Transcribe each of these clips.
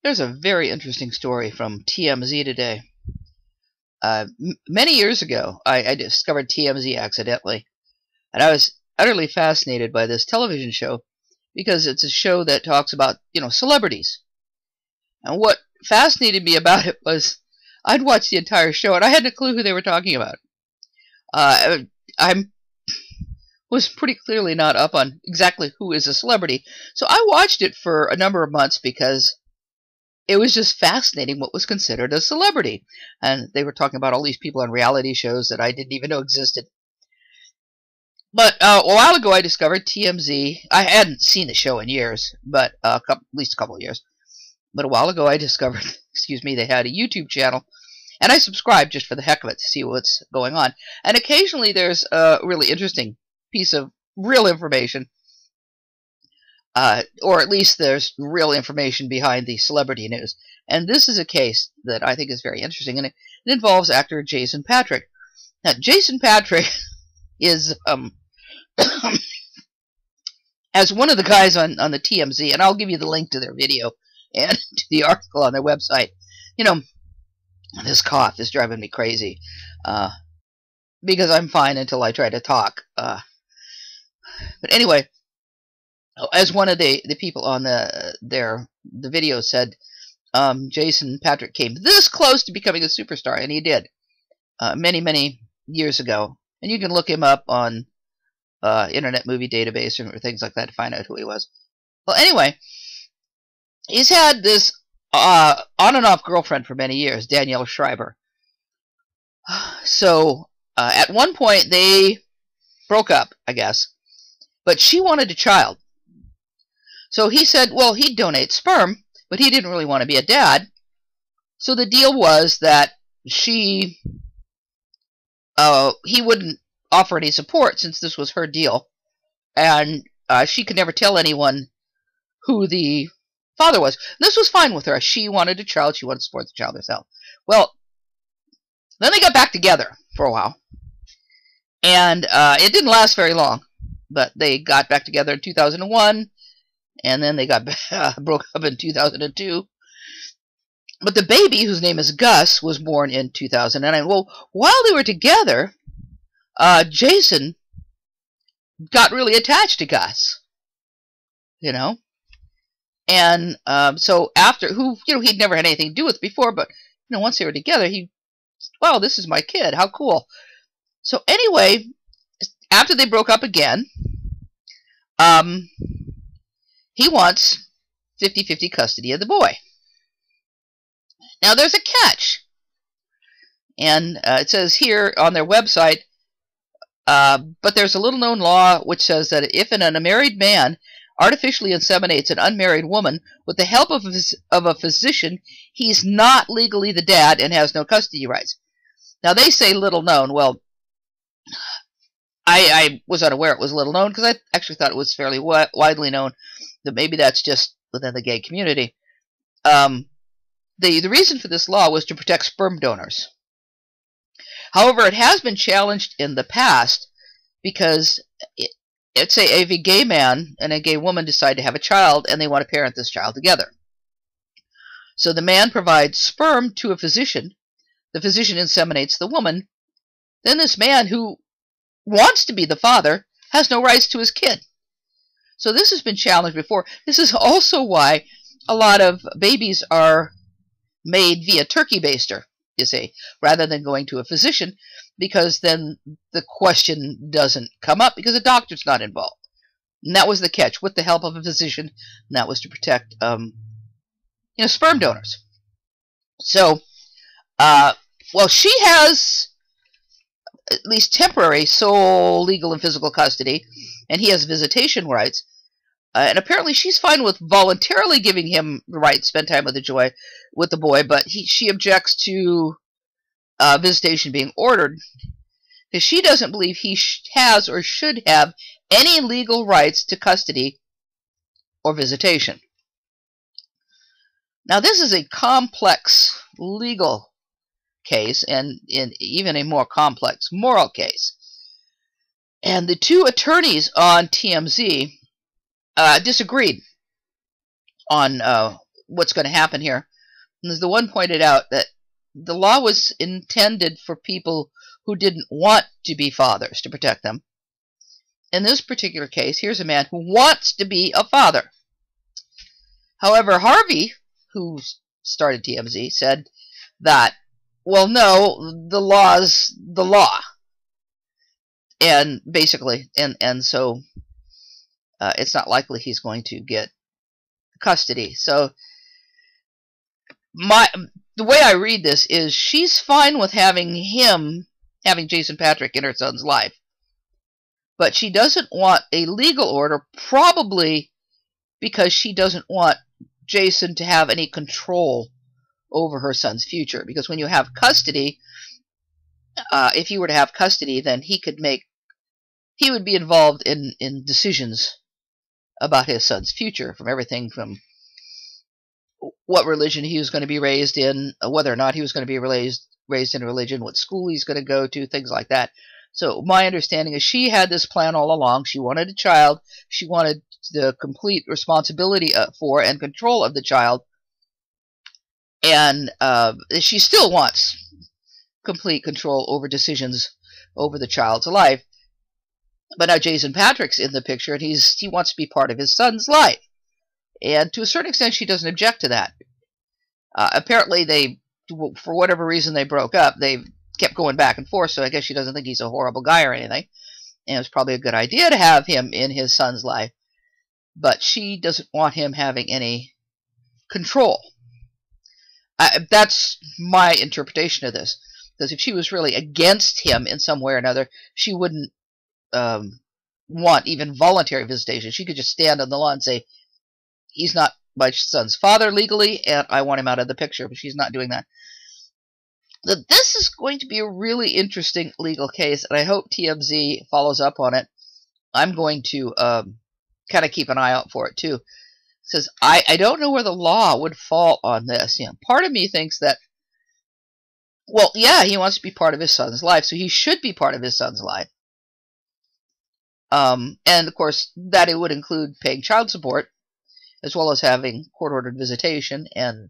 There's a very interesting story from TMZ today. Many years ago, I discovered TMZ accidentally, and I was utterly fascinated by this television show because it's a show that talks about, celebrities. And what fascinated me about it was I'd watched the entire show, and I had no clue who they were talking about. I was pretty clearly not up on exactly who is a celebrity, so I watched it for a number of months because it was just fascinating what was considered a celebrity. And they were talking about all these people on reality shows that I didn't even know existed. But a while ago I discovered TMZ. I hadn't seen the show in years, but at least a couple of years. But a while ago I discovered, they had a YouTube channel. And I subscribed just for the heck of it to see what's going on. And occasionally there's a really interesting piece of real information. Or at least there's real information behind the celebrity news. And this is a case that I think is very interesting, and it involves actor Jason Patric. Now, Jason Patric is, as one of the guys on the TMZ, and I'll give you the link to their video and to the article on their website. This cough is driving me crazy, because I'm fine until I try to talk. But anyway, as one of the people on the video said, Jason Patric came this close to becoming a superstar, and he did many, many years ago. And you can look him up on Internet Movie Database or things like that to find out who he was. Well, anyway, he's had this on and off girlfriend for many years, Danielle Schreiber. So at one point they broke up, I guess, but she wanted a child. So he said, well, he'd donate sperm, but he didn't really want to be a dad. So the deal was that he wouldn't offer any support since this was her deal. And she could never tell anyone who the father was. And this was fine with her. She wanted a child. She wanted to support the child herself. Well, then they got back together for a while. And it didn't last very long. But they got back together in 2001. And then they got broke up in 2002. But the baby, whose name is Gus, was born in 2009. Well, while they were together, Jason got really attached to Gus. And so after, he'd never had anything to do with before, but once they were together, wow, this is my kid. How cool. So anyway, after they broke up again, he wants 50-50 custody of the boy. Now, there's a catch. And it says here on their website, but there's a little-known law which says that if an unmarried man artificially inseminates an unmarried woman with the help of a physician, he's not legally the dad and has no custody rights. Now, they say little-known. Well, I was unaware it was little-known because I actually thought it was fairly widely known. That maybe that's just within the gay community. The reason for this law was to protect sperm donors. However, it has been challenged in the past because let's say if a gay man and a gay woman decide to have a child and they want to parent this child together. So the man provides sperm to a physician. The physician inseminates the woman. Then this man who wants to be the father has no rights to his kid. So this has been challenged before. This is also why a lot of babies are made via turkey baster, you see, rather than going to a physician, because then the question doesn't come up because a doctor's not involved. And that was the catch, with the help of a physician, and that was to protect sperm donors. So, well, she has at least temporary sole legal and physical custody, and he has visitation rights. And apparently she's fine with voluntarily giving him the right to spend time with the boy, but she objects to visitation being ordered because she doesn't believe he has or should have any legal rights to custody or visitation. Now, this is a complex legal case and even a more complex moral case. And the two attorneys on TMZ disagreed on what's going to happen here. And as the one pointed out, that the law was intended for people who didn't want to be fathers, to protect them. In this particular case, here's a man who wants to be a father. However, Harvey, who started TMZ, said that, well, no, the law's the law. And basically, and so it's not likely he's going to get custody. So the way I read this is she's fine with having Jason Patric in her son's life. But she doesn't want a legal order, probably because she doesn't want Jason to have any control over her son's future. Because when you have custody, if he were to have custody, then he would be involved in decisions about his son's future, from everything from what religion he was going to be raised in, whether or not he was going to be raised in a religion, what school he's going to go to, things like that. So my understanding is she had this plan all along. She wanted a child. She wanted the complete responsibility for and control of the child. And she still wants complete control over decisions over the child's life. But now Jason Patric's in the picture, and he wants to be part of his son's life. And to a certain extent, she doesn't object to that. Apparently, for whatever reason, they broke up. They kept going back and forth, so I guess she doesn't think he's a horrible guy or anything. And it's probably a good idea to have him in his son's life. But she doesn't want him having any control. That's my interpretation of this. Because if she was really against him in some way or another, she wouldn't want even voluntary visitation. She could just stand on the law and say, he's not my son's father legally, and I want him out of the picture. But she's not doing that. This is going to be a really interesting legal case, and I hope TMZ follows up on it. I'm going to kind of keep an eye out for it, too. It says, I don't know where the law would fall on this. Part of me thinks that, well, yeah, he wants to be part of his son's life, so he should be part of his son's life. And, of course, that it would include paying child support, as well as having court-ordered visitation, and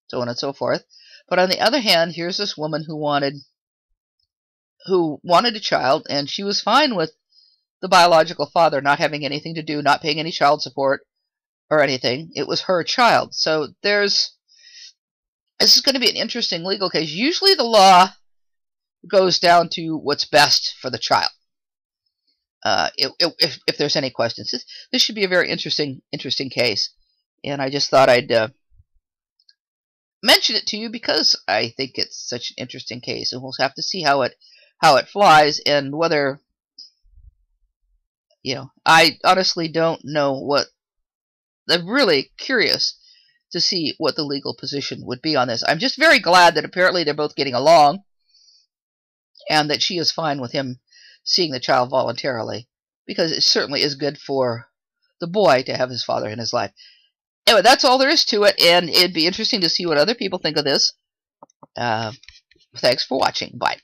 so on and so forth. But on the other hand, here's this woman who wanted a child, and she was fine with the biological father not having anything to do, not paying any child support or anything. It was her child. So this is going to be an interesting legal case. Usually the law goes down to what's best for the child. If there's any questions, this should be a very interesting case. And I just thought I'd mention it to you because I think it's such an interesting case, and we'll have to see how it flies, and whether, I honestly don't know what. I'm really curious to see what the legal position would be on this. I'm just very glad that apparently they're both getting along, and that she is fine with him seeing the child voluntarily, because it certainly is good for the boy to have his father in his life. Anyway, that's all there is to it, and it'd be interesting to see what other people think of this. Thanks for watching. Bye.